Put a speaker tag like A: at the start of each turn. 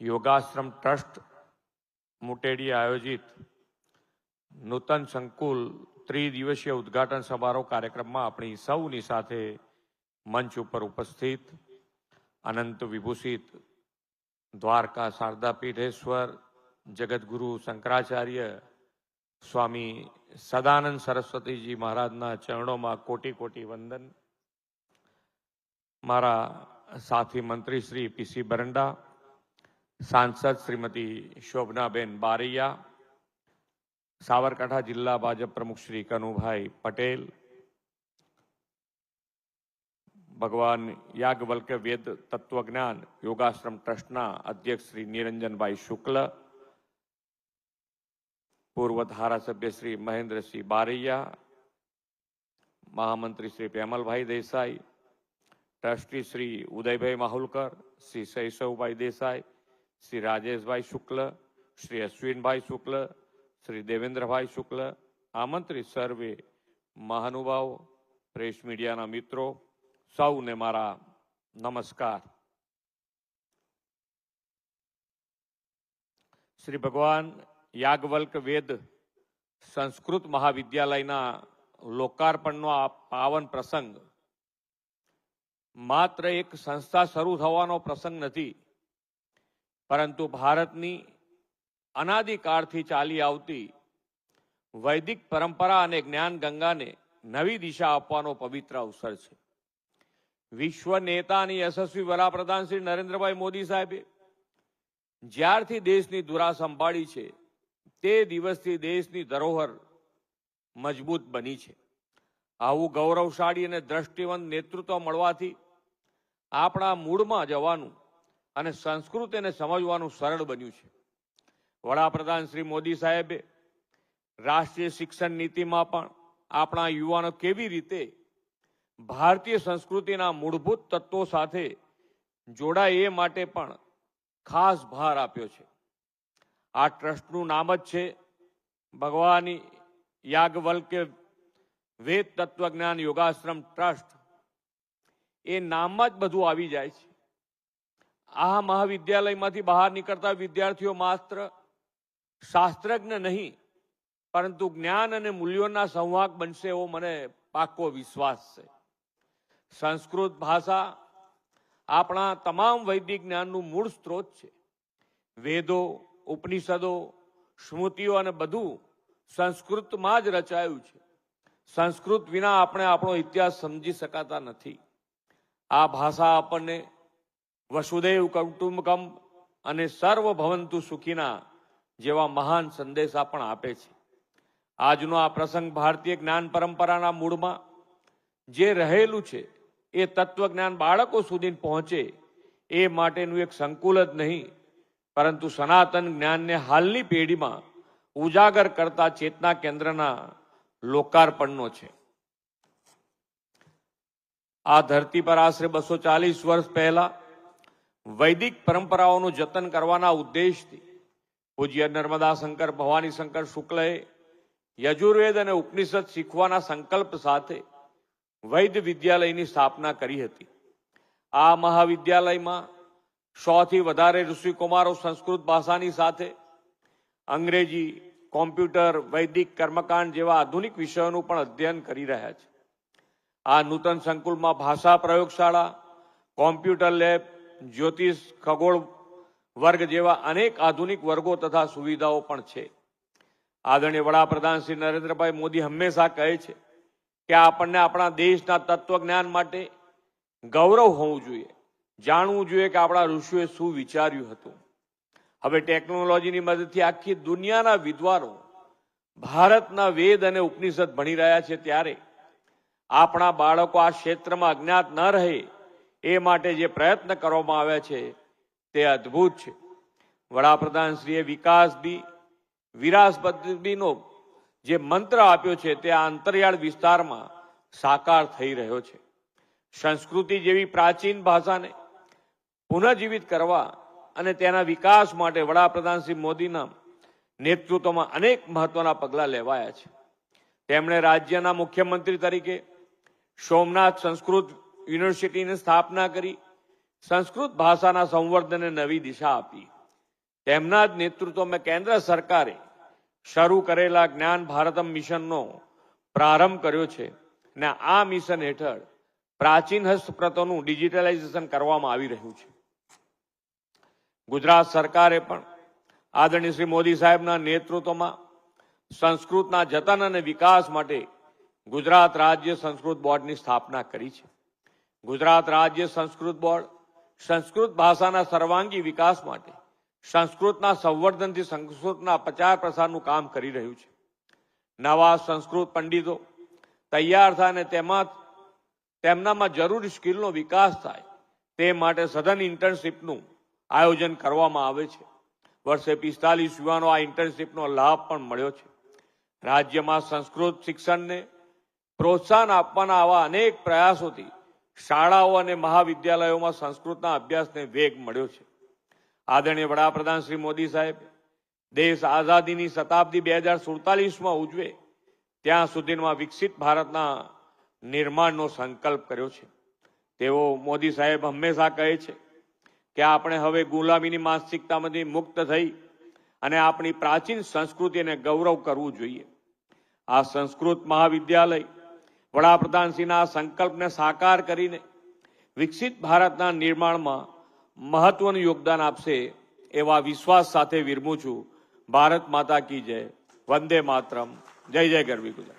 A: યોગાશ્રમ trust મુટેડી આયોજિત નૂતન સંકુલ ત્રિદિવસીય ઉદ્ઘાટન સમારોહ કાર્યક્રમમાં આપણી સૌની સાથે મંચ ઉપર ઉપસ્થિત અનંત વિભૂષિત દ્વારકા શારદાપીઠેશ્વર જગતગુરુ શંકરાચાર્ય સ્વામી સદાનંદ સરસ્વતીજી મહારાજના ચરણોમાં કોટી કોટી વંદન। મારા સાથી મંત્રી શ્રી પીસી બરંડા, સાંસદ શ્રીમતી શોભનાબેન બારૈયા, સાબરકાંઠા જિલ્લા ભાજપ પ્રમુખ શ્રી કનુભાઈ પટેલ, ભગવાન યાજ્ઞવલ્ક્ય વેદ તત્વજ્ઞાન યોગાશ્રમ ટ્રસ્ટના અધ્યક્ષ શ્રી નિરંજનભાઈ શુક્લ, પૂર્વ ધારાસભ્ય શ્રી મહેન્દ્રસિંહ બારૈયા, મહામંત્રી શ્રી પેમલભાઈ દેસાઈ, ટ્રસ્ટી શ્રી ઉદયભાઈ માહુલકર, શ્રી શૈશવભાઈ દેસાઈ, શ્રી રાજેશભાઈ શુક્લ, શ્રી અશ્વિનભાઈ શુક્લ, શ્રી દેવેન્દ્રભાઈ શુક્લ, આમંત્રિત સર્વે મહાનુભાવો, પ્રેસ મીડિયાના મિત્રો, સૌને મારા નમસ્કાર। શ્રી ભગવાન યાજ્ઞવલ્ક્ય વેદ સંસ્કૃત મહાવિદ્યાલયના લોકાર્પણનો આ પાવન પ્રસંગ માત્ર એક સંસ્થા શરૂ થવાનો પ્રસંગ નથી, પરંતુ ભારતની અનાદિકાળથી ચાલી આવતી વૈદિક પરંપરા અને જ્ઞાન ગંગાને નવી દિશા આપવાનો પવિત્ર અવસર છે। વિશ્વ નેતા અને યશસ્વી વડાપ્રધાન શ્રી નરેન્દ્રભાઈ મોદી સાહેબે જ્યારથી દેશની ધુરા સંભાળી છે તે દિવસથી દેશની ધરોહર મજબૂત બની છે। આવું ગૌરવશાળી અને દ્રષ્ટિવંત નેતૃત્વ મળવાથી આપણા મૂળમાં જવાનું અને સંસ્કૃતિને સમજવાનું સરળ બન્યું છે। વડાપ્રધાન શ્રી મોદી સાહેબે રાષ્ટ્રીય શિક્ષણ નીતિમાં પણ આપણા યુવાનો કેવી રીતે ભારતીય સંસ્કૃતિના મૂળભૂત તત્વો સાથે જોડાય એ માટે પણ ખાસ ભાર આપ્યો છે। આ ટ્રસ્ટનું નામ જ છે ભગવાન યાજ્ઞવલ્ક્ય વેદ તત્વજ્ઞાન યોગાશ્રમ ટ્રસ્ટ। એ નામમાં જ બધું આવી જાય છે। આ મહાવિદ્યાલયમાંથી બહાર નીકળતા વિદ્યાર્થીઓ માત્ર શાસ્ત્રજ્ઞ નહીં, પરંતુ જ્ઞાન અને મૂલ્યોના સંવાહક બનશે એવો મને પાક્કો વિશ્વાસ છે। સંસ્કૃત ભાષા આપણા તમામ વૈદિક જ્ઞાનનું મૂળ સ્ત્રોત છે। વેદો, ઉપનિષદો, સ્મૃતિઓ અને બધું સંસ્કૃતમાં જ રચાયું છે। સંસ્કૃત વિના આપણે આપણો ઇતિહાસ સમજી શકાતા નથી। આ ભાષા આપણને વસુદેવ કુટુંબકમ અને સર્વ ભવંતુ સુખીના જેવા મહાન સંદેશા પણ આપે છે। આજનો આ પ્રસંગ ભારતીય જ્ઞાન પરંપરાના મૂળમાં જે રહેલું છે એ તત્વજ્ઞાન બાળકો સુધી પહોંચે એ માટેનું એક સંકુલ જ નહીં, પરંતુ સનાતન જ્ઞાનને હાલની પેઢીમાં ઉજાગર કરતા ચેતના કેન્દ્રના લોકાર્પણનો છે। આ ધરતી પર આશરે 240 વર્ષ પહેલા વૈદિક પરંપરાઓનું જતન કરવાના ઉદ્દેશથી પૂજ્ય નર્મદા શંકર ભવાની શંકર શુક્લએ યજુર્વેદ અને ઉપનિષદ શીખવાના સંકલ્પ સાથે વૈદ વિદ્યાલયની સ્થાપના કરી હતી। આ મહાવિદ્યાલયમાં 100થી વધારે ઋષિકુમારો સંસ્કૃત ભાષાની સાથે અંગ્રેજી, કોમ્પ્યુટર, વૈદિક કર્મકાંડ જેવા આધુનિક વિષયોનું પણ અધ્યયન કરી રહ્યા છે। આ નૂતન સંકુલમાં ભાષા પ્રયોગશાળા, કોમ્પ્યુટર લેબ, જ્યોતિષ, ખગોળ વર્ગ જેવા અનેક આધુનિક વર્ગો તથા સુવિધાઓ પણ છે। આદરણીય વડાપ્રધાન શ્રી નરેન્દ્રભાઈ મોદી હંમેશા કહે છે કે આપણને આપણા દેશના તત્વજ્ઞાન માટે ગૌરવ હોવું જોઈએ, જાણવું જોઈએ કે આપણા ઋષિઓએ શું વિચાર્યું હતું। હવે ટેકનોલોજીની મદદથી આખી દુનિયાના વિદ્વાનો ભારતના વેદ અને ઉપનિષદ ભણી રહ્યા છે, ત્યારે આપણા બાળકો આ ક્ષેત્રમાં અજ્ઞાત ન રહે એ માટે જે પ્રયત્ન કરવામાં આવ્યા છે તે અદ્ભુત છે। વડાપ્રધાનશ્રીએ વિકાસ બી વિરાસતબીનો જે મંત્ર આપ્યો છે તે આ અંતરિયાળ વિસ્તારમાં સાકાર થઈ રહ્યો છે। સંસ્કૃતિ જેવી પ્રાચીન ભાષાને પુનઃજીવિત કરવા અને તેના વિકાસ માટે વડાપ્રધાન શ્રી મોદીના નેતૃત્વમાં અનેક મહત્વના પગલાં લેવાયા છે। તેમણે રાજ્યના મુખ્યમંત્રી તરીકે સોમનાથ સંસ્કૃત યુનિવર્સિટીની સ્થાપના કરી સંસ્કૃત ભાષાના સંવર્ધનને નવી દિશા આપી। તેમના જ નેતૃત્વમાં કેન્દ્ર સરકારે શરૂ કરેલા જ્ઞાન ભારતમ મિશનનો પ્રારંભ કર્યો છે અને આ મિશન હેઠળ પ્રાચીન હસ્તપ્રતોનું ડિજિટલાઇઝેશન કરવામાં આવી રહ્યું છે. ગુજરાત સરકારે પણ આદરણીય શ્રી મોદી સાહેબના નેતૃત્વમાં સંસ્કૃતના જતન અને વિકાસ માટે ગુજરાત રાજ્ય સંસ્કૃત બોર્ડની સ્થાપના કરી છે. ગુજરાત રાજ્ય સંસ્કૃત બોર્ડ સંસ્કૃત ભાષાના સર્વાંગી વિકાસ માટે સંસ્કૃતના સંવર્ધનથી સંસ્કૃતના પ્રચાર પ્રસારનું કામ કરી રહ્યું છે. નવા સંસ્કૃત પંડિતો તૈયાર થાય અને તેમનામાં જરૂરી સ્કિલનો વિકાસ થાય તે માટે સઘન ઇન્ટર્નશીપનું આયોજન કરવામાં આવે છે. વર્ષે 45 યુવાનો આ ઇન્ટર્નશીપનો લાભ પણ મળ્યો છે. રાજ્યમાં સંસ્કૃત શિક્ષણને પ્રોત્સાહન આપવાના આવા અનેક પ્રયાસોથી શાળાઓ અને મહાવિદ્યાલયોમાં સંસ્કૃતના અભ્યાસને વેગ મળ્યો છે. આદરણીય વડાપ્રધાન શ્રી મોદી સાહેબ દેશ આઝાદીની શતાબ્દી 2047માં ઉજવે ત્યાં સુધીમાં વિકસિત ભારતના નિર્માણનો સંકલ્પ કર્યો છે. તેઓ મોદી સાહેબ હંમેશા કહે છે કે આપણે હવે ગુલામીની માનસિકતામાંથી મુક્ત થઈ અને આપણી પ્રાચીન સંસ્કૃતિને ગૌરવ કરવું જોઈએ. આ સંસ્કૃત મહાવિદ્યાલય વડાપ્રધાનશ્રીના સંકલ્પને સાકાર કરીને વિકસિત ભારતના નિર્માણમાં મહત્વનું યોગદાન આપશે એવા વિશ્વાસ સાથે વિરમું છું. ભારત માતા કી જય. વંદે માતરમ. જય જય ગરવી ગુજરાત.